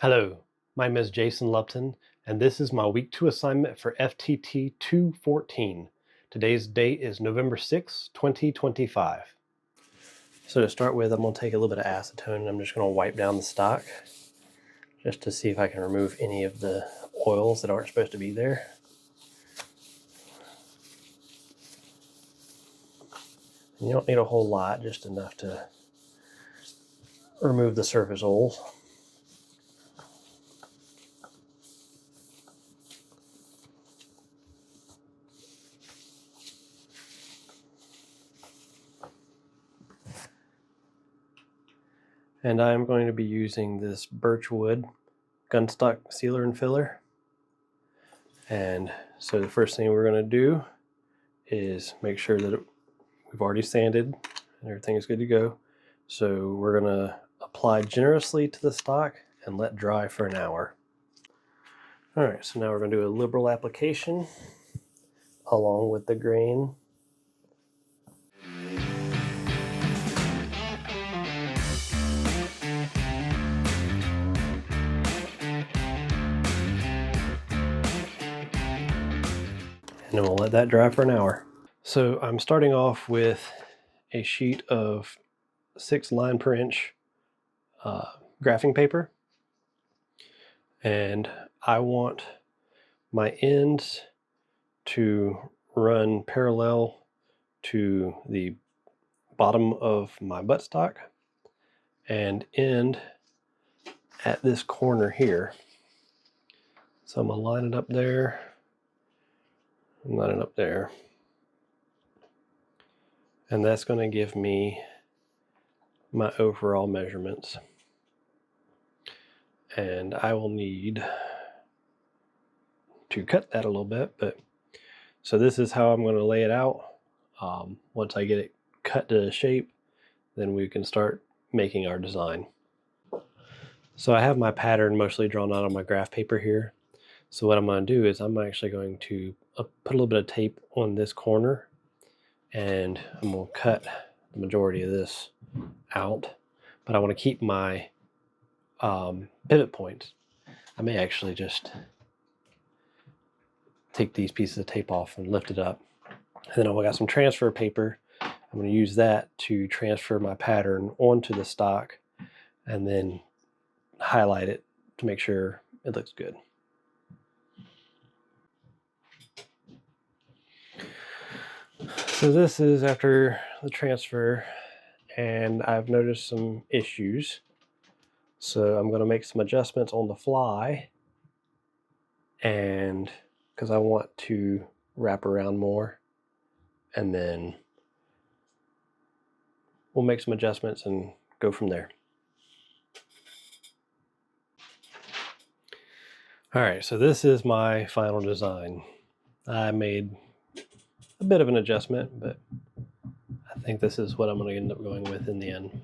Hello, my name is Jason Lupton, and this is my Week 2 assignment for FTT 214. Today's date is November 6, 2025. So to start with, I'm going to take a little bit of acetone and I'm just going to wipe down the stock just to see if I can remove any of the oils that aren't supposed to be there. And you don't need a whole lot, just enough to remove the surface oils. And I'm going to be using this birchwood gunstock sealer and filler. And so the first thing we're going to do is make sure that we've already sanded and everything is good to go. So we're going to apply generously to the stock and let dry for an hour. All right, so now we're going to do a liberal application along with the grain. And then we'll let that dry for an hour. So I'm starting off with a sheet of 6 line per inch graphing paper. And I want my ends to run parallel to the bottom of my buttstock and end at this corner here. So I'm going to line it up there and line it up there. And that's going to give me my overall measurements. And I will need to cut that a little bit, but so this is how I'm going to lay it out. Once I get it cut to shape, then we can start making our design. So I have my pattern mostly drawn out on my graph paper here. So what I'm going to do is I'm actually going to put a little bit of tape on this corner, and I'm going to cut the majority of this out, but I want to keep my pivot points. I may actually just take these pieces of tape off and lift it up. And then I've got some transfer paper. I'm going to use that to transfer my pattern onto the stock and then highlight it to make sure it looks good. So this is after the transfer, and I've noticed some issues. So I'm going to make some adjustments on the fly, and because I want to wrap around more, and then we'll make some adjustments and go from there. All right, so this is my final design. I made a bit of an adjustment, but I think this is what I'm going to end up going with in the end.